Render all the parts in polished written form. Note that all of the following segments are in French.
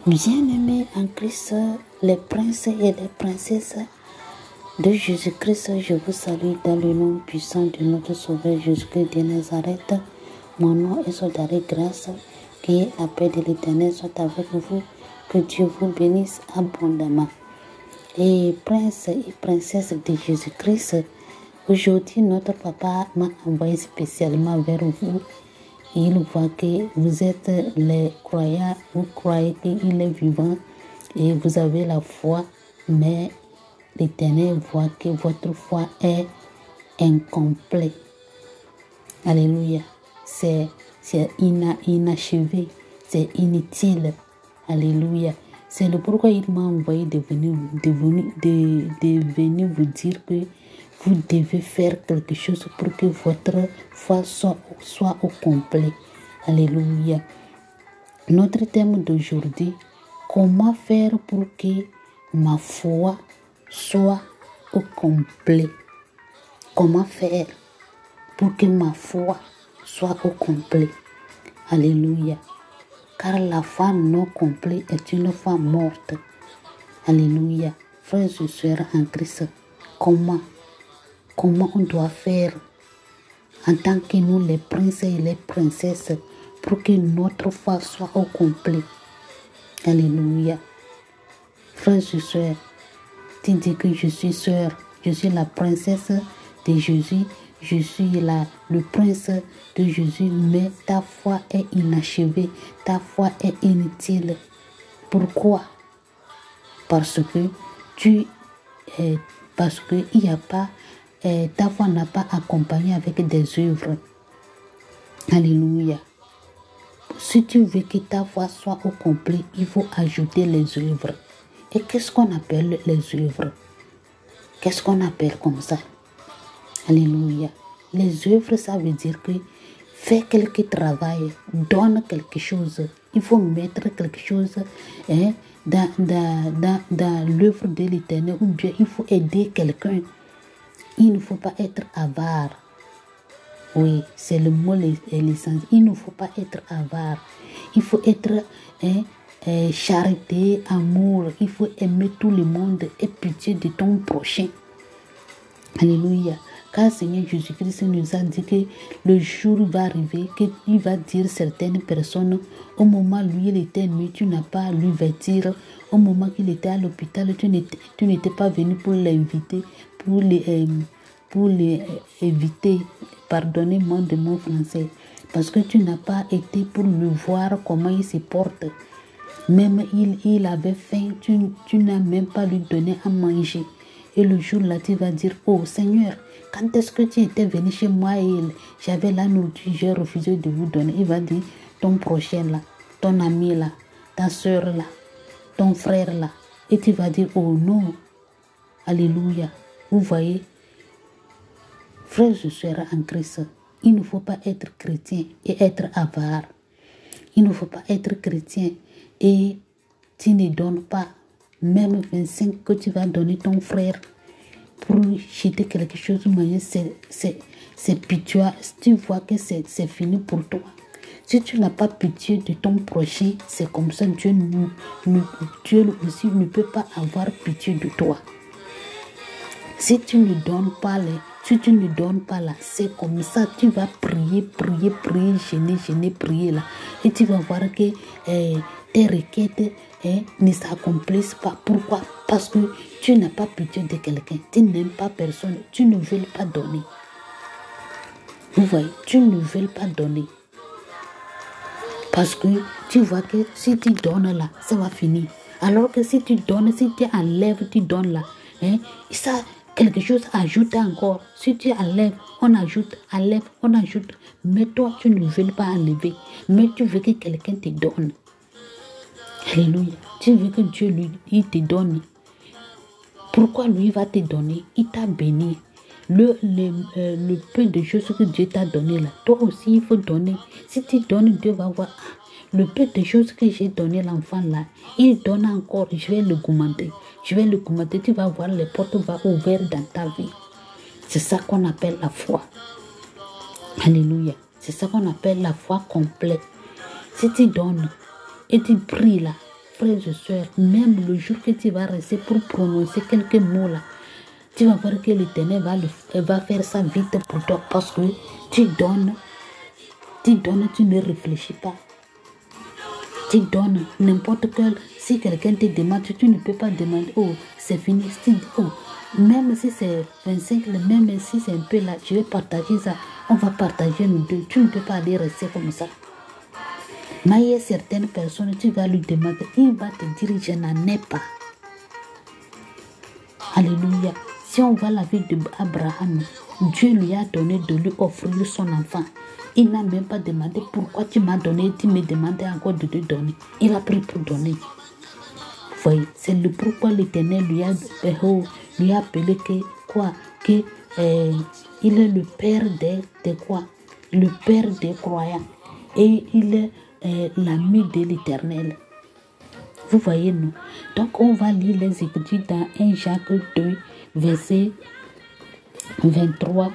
Bien-aimés en Christ, les princes et les princesses de Jésus-Christ, je vous salue dans le nom puissant de notre Sauveur Jésus-Christ de Nazareth. Mon nom est Soldari Grâce, que la paix de l'Éternel soit avec vous, que Dieu vous bénisse abondamment. Et princes et princesses de Jésus-Christ, aujourd'hui notre papa m'a envoyé spécialement vers vous. Il voit que vous êtes les croyants, vous croyez qu'il est vivant et vous avez la foi, mais l'Éternel voit que votre foi est incomplète. Alléluia. C'est inachevé, c'est inutile. Alléluia. C'est le pourquoi il m'a envoyé de venir vous dire que vous devez faire quelque chose pour que votre foi soit au complet. Alléluia. Notre thème d'aujourd'hui, comment faire pour que ma foi soit au complet? Comment faire pour que ma foi soit au complet? Alléluia. Car la foi non complète est une foi morte. Alléluia. Frères et sœurs en Christ, comment on doit faire en tant que nous les princes et les princesses pour que notre foi soit au complet? Alléluia. Frères et sœurs, tu dis que je suis sœur, je suis la princesse de Jésus, je suis le prince de Jésus, mais ta foi est inachevée, ta foi est inutile. Pourquoi? Parce que il n'y a pas, ta foi n'a pas accompagné avec des œuvres. Alléluia. Si tu veux que ta foi soit au complet, il faut ajouter les œuvres. Et qu'est-ce qu'on appelle les œuvres? Qu'est-ce qu'on appelle comme ça? Alléluia. Les œuvres, ça veut dire que fais quelque travail, donne quelque chose. Il faut mettre quelque chose dans l'œuvre de l'Éternel, ou bien il faut aider quelqu'un. Il ne faut pas être avare. Oui, c'est le mot l'essence. Il ne faut pas être avare. Il faut être charité, amour. Il faut aimer tout le monde et pitié de ton prochain. Alléluia. Car Seigneur Jésus-Christ nous a dit que le jour va arriver, qu'il va dire certaines personnes, au moment où il était nu, tu n'as pas à lui vêtir. Au moment qu'il était à l'hôpital, tu n'étais pas venu pour l'inviter, pour les éviter. Pardonnez-moi de mon français. Parce que tu n'as pas été pour le voir comment il se porte. Même il avait faim, tu n'as même pas lui donné à manger. Et le jour-là, tu vas dire, oh Seigneur, quand est-ce que tu étais venu chez moi et j'avais la nourriture, j'ai refusé de vous donner. Il va dire, ton prochain là, ton ami là, ta soeur là, ton frère là. Et tu vas dire, oh non, alléluia. Vous voyez, frères et sœurs en Christ, il ne faut pas être chrétien et être avare. Il ne faut pas être chrétien et tu ne donnes pas même 25 que tu vas donner ton frère pour jeter quelque chose, c'est pitié. Tu vois que c'est fini pour toi. Si tu n'as pas pitié de ton prochain, c'est comme ça. Dieu aussi ne peut pas avoir pitié de toi. Si tu ne donnes pas là, c'est comme ça. Tu vas prier, gêner, prier là. Et tu vas voir que tes requêtes ne s'accomplissent pas. Pourquoi? Parce que tu n'as pas pitié de quelqu'un. Tu n'aimes pas personne. Tu ne veux pas donner. Vous voyez, tu ne veux pas donner. Parce que tu vois que si tu donnes là, ça va finir. Alors que si tu donnes, si tu enlèves, tu donnes là. Ça, quelque chose ajoute encore. Si tu enlèves, on ajoute, enlève, on ajoute. Mais toi, tu ne veux pas enlever. Mais tu veux que quelqu'un te donne. Alléluia. Tu veux que Dieu il te donne. Pourquoi lui va te donner? Il t'a béni. Le peu de choses que Dieu t'a donné là, toi aussi il faut donner. Si tu donnes, Dieu va voir. Le peu de choses que j'ai donné l'enfant là, il donne encore. Je vais le gourmander. Tu vas voir, les portes vont ouvrir dans ta vie. C'est ça qu'on appelle la foi. Alléluia. C'est ça qu'on appelle la foi complète. Si tu donnes et tu pries là, frères et sœurs, même le jour que tu vas rester pour prononcer quelques mots là, tu vas voir que l'Éternel va faire ça vite pour toi parce que tu donnes, tu ne réfléchis pas. Tu donnes n'importe quel. Si quelqu'un te demande, tu ne peux pas demander, oh, c'est fini. Oh, même si c'est 25, même si c'est un peu là, je vais partager ça. On va partager nous deux. Tu ne peux pas aller rester comme ça. Mais il y a certaines personnes, tu vas lui demander, il va te dire, je n'en ai pas. Alléluia. Si on voit la vie d'Abraham, Dieu lui a donné de lui offrir son enfant. Il n'a même pas demandé pourquoi tu m'as donné, tu me demandais encore de te donner. Il a pris pour donner. Vous voyez, c'est le pourquoi l'Éternel lui a appelé il est le Père des quoi? Le Père des croyants. Et il est l'ami de l'Éternel. Vous voyez, nous. Donc, on va lire les Écritures dans 1 Jacques 2, verset 23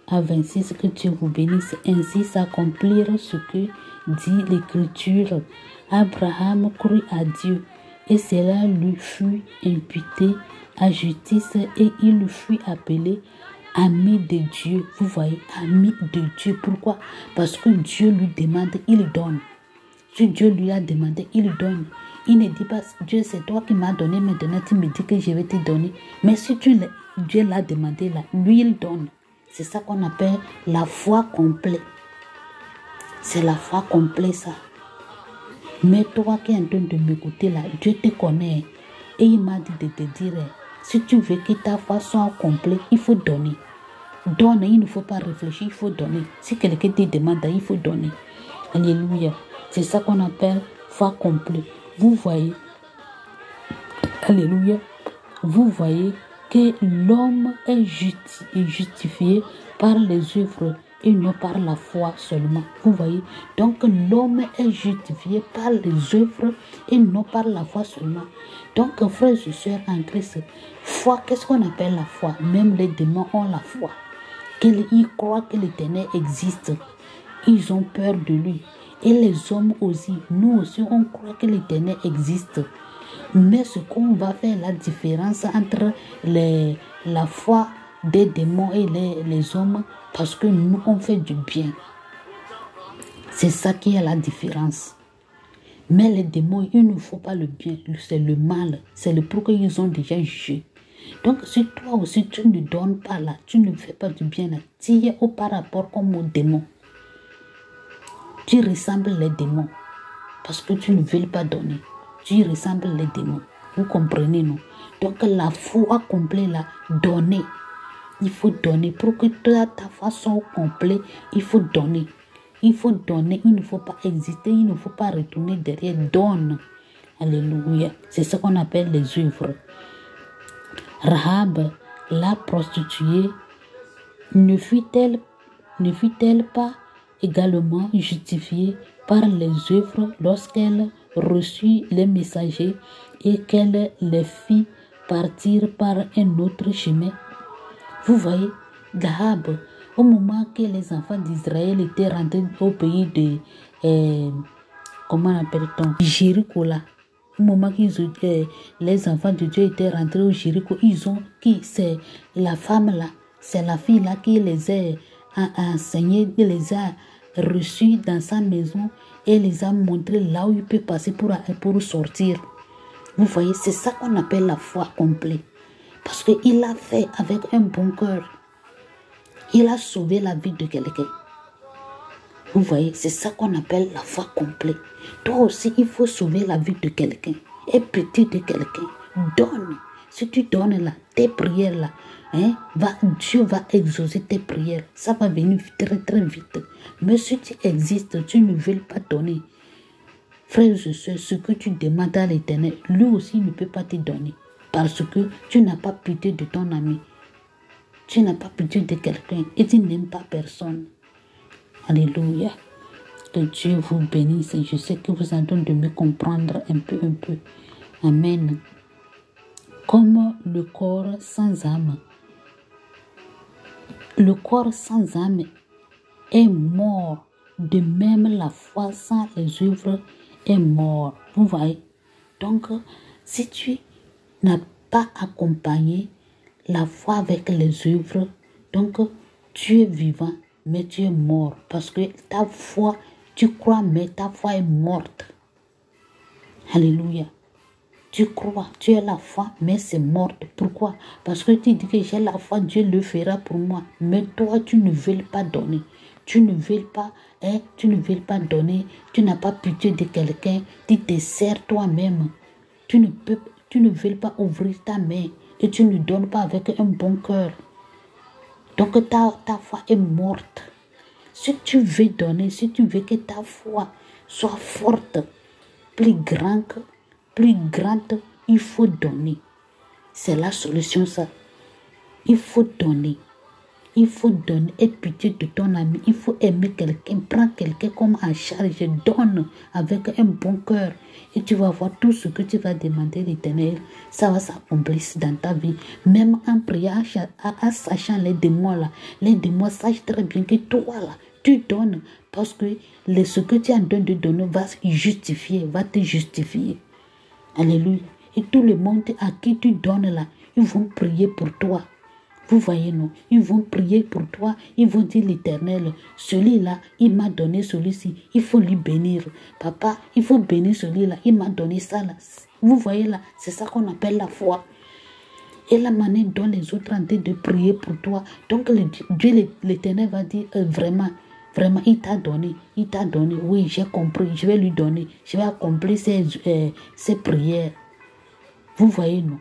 à 26, que Dieu vous bénisse. Ainsi s'accomplir ce que dit l'Écriture. Abraham crut à Dieu et cela lui fut imputé à justice et il fut appelé ami de Dieu. Vous voyez, ami de Dieu. Pourquoi? Parce que Dieu lui demande, il donne. Si Dieu lui a demandé, il donne. Il ne dit pas, Dieu, c'est toi qui m'as donné, maintenant tu me dis que je vais te donner. Mais si Dieu l'a demandé là, lui, il donne. C'est ça qu'on appelle la foi complète. C'est la foi complète, ça. Mais toi qui es en train de m'écouter là, Dieu te connaît. Et il m'a dit de te dire, si tu veux que ta foi soit complète, il faut donner. Donner, il ne faut pas réfléchir, il faut donner. Si quelqu'un te demande, il faut donner. Alléluia. C'est ça qu'on appelle foi complète. Vous voyez, alléluia, vous voyez que l'homme est justifié par les œuvres et non par la foi seulement. Vous voyez, donc l'homme est justifié par les œuvres et non par la foi seulement. Donc, frères et sœurs en Christ, foi, qu'est-ce qu'on appelle la foi? Même les démons ont la foi. Ils croient que l'Éternel existe. Ils ont peur de lui. Et les hommes aussi, nous aussi, on croit que l'Éternel existe. Mais ce qu'on va faire la différence entre la foi des démons et les hommes, parce que nous, on fait du bien. C'est ça qui est la différence. Mais les démons, il ne faut pas le bien, c'est le mal. C'est le pourquoi ils ont déjà jugé. Donc, si toi aussi, tu ne donnes pas là, tu ne fais pas du bien là, tu es au par rapport comme aux démons. Tu ressembles les démons parce que tu ne veux pas donner. Tu ressembles les démons. Vous comprenez, non? Donc, la foi complète, là, donner. Il faut donner. Pour que ta foi soit complète, il faut donner. Il faut donner. Il ne faut pas exister. Il ne faut pas retourner derrière. Donne. Alléluia. C'est ce qu'on appelle les œuvres. Rahab, la prostituée, ne fut-elle pas également justifiée par les œuvres lorsqu'elle reçut les messagers et qu'elle les fit partir par un autre chemin? Vous voyez, Rahab, au moment que les enfants d'Israël étaient rentrés au pays de, comment appelle-t-on, Jéricho là, au moment que les enfants de Dieu étaient rentrés au Jéricho, c'est la femme là, c'est la fille là qui les a enseignés, qui les a reçus dans sa maison et les a montrés là où il peut passer pour sortir. Vous voyez, c'est ça qu'on appelle la foi complète. Parce qu'il l'a fait avec un bon cœur. Il a sauvé la vie de quelqu'un. Vous voyez, c'est ça qu'on appelle la foi complète. Toi aussi, il faut sauver la vie de quelqu'un. Et petit de quelqu'un. Donne. Si tu donnes là, tes prières là, Dieu va exaucer tes prières. Ça va venir très très vite. Mais si tu existes, tu ne veux pas donner. Frères et sœurs, ce que tu demandes à l'Éternel, lui aussi ne peut pas te donner. Parce que tu n'as pas pitié de ton ami. Tu n'as pas pitié de quelqu'un et tu n'aimes pas personne. Alléluia. Que Dieu vous bénisse. Je sais que vous êtes en train de me comprendre un peu. Amen. Comme le corps sans âme. Le corps sans âme est mort. De même, la foi sans les œuvres est mort. Vous voyez? Donc, si tu n'as pas accompagné la foi avec les œuvres, donc tu es vivant, mais tu es mort. Parce que ta foi, tu crois, mais ta foi est morte. Alléluia. Tu crois, tu as la foi, mais c'est morte. Pourquoi? Parce que tu dis que j'ai la foi, Dieu le fera pour moi. Mais toi, tu ne veux pas donner. Tu ne veux pas, tu ne veux pas donner. Tu n'as pas pitié de quelqu'un. Tu te sers toi-même. Tu ne veux pas ouvrir ta main. Et tu ne donnes pas avec un bon cœur. Donc ta foi est morte. Si tu veux donner, si tu veux que ta foi soit forte, plus grande, il faut donner. C'est la solution, ça. Il faut donner. Il faut donner. Aie pitié de ton ami. Il faut aimer quelqu'un. Prends quelqu'un comme en charge. Donne avec un bon cœur. Et tu vas voir tout ce que tu vas demander à l'Éternel. Ça va s'accomplir dans ta vie. Même en priant, en sachant les démons là. Les démons sachent très bien que toi là, tu donnes. Parce que ce que tu es en train de donner va te justifier. Alléluia. Et tout le monde à qui tu donnes là, ils vont prier pour toi. Vous voyez, non? Ils vont prier pour toi. Ils vont dire l'Éternel, celui-là, il m'a donné celui-ci. Il faut lui bénir. Papa, il faut bénir celui-là. Il m'a donné ça là. Vous voyez là, c'est ça qu'on appelle la foi. Et la manière dont les autres ont de prier pour toi. Donc Dieu, l'Éternel va dire vraiment, il t'a donné. Il t'a donné. Oui, j'ai compris. Je vais lui donner. Je vais accomplir ses prières. Vous voyez, non?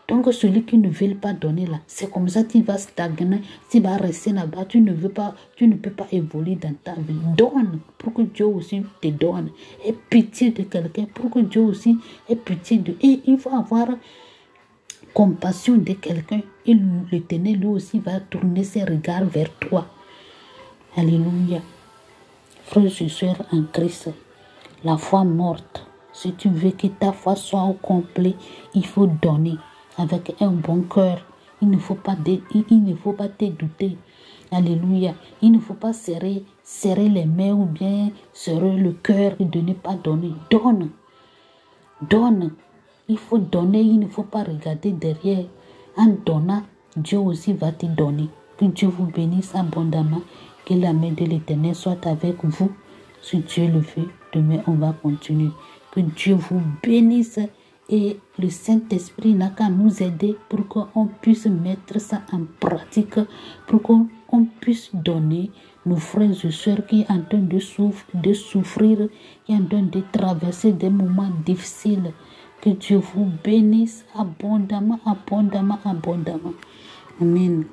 Donc, celui qui ne veut pas donner là, c'est comme ça qu'il va stagner, s'il va rester là-bas, tu ne peux pas évoluer dans ta vie. Donne pour que Dieu aussi te donne. Aie pitié de quelqu'un pour que Dieu aussi ait pitié de. Et il va avoir compassion de quelqu'un. Et l'Éternel lui aussi va tourner ses regards vers toi. Alléluia. Frères et sœurs en Christ, la foi morte. Si tu veux que ta foi soit au complet, il faut donner avec un bon cœur. Il ne faut pas te douter. Alléluia. Il ne faut pas serrer les mains ou bien serrer le cœur et de ne pas donner. Donne. Donne. Il faut donner. Il ne faut pas regarder derrière. En donnant, Dieu aussi va te donner. Que Dieu vous bénisse abondamment. Que la main de l'Éternel soit avec vous. Si Dieu le veut, demain on va continuer. Que Dieu vous bénisse et le Saint-Esprit n'a qu'à nous aider pour qu'on puisse mettre ça en pratique, pour qu'on puisse donner nos frères et sœurs qui sont en train de souffrir, qui sont en train de traverser des moments difficiles. Que Dieu vous bénisse abondamment, abondamment, abondamment. Amen.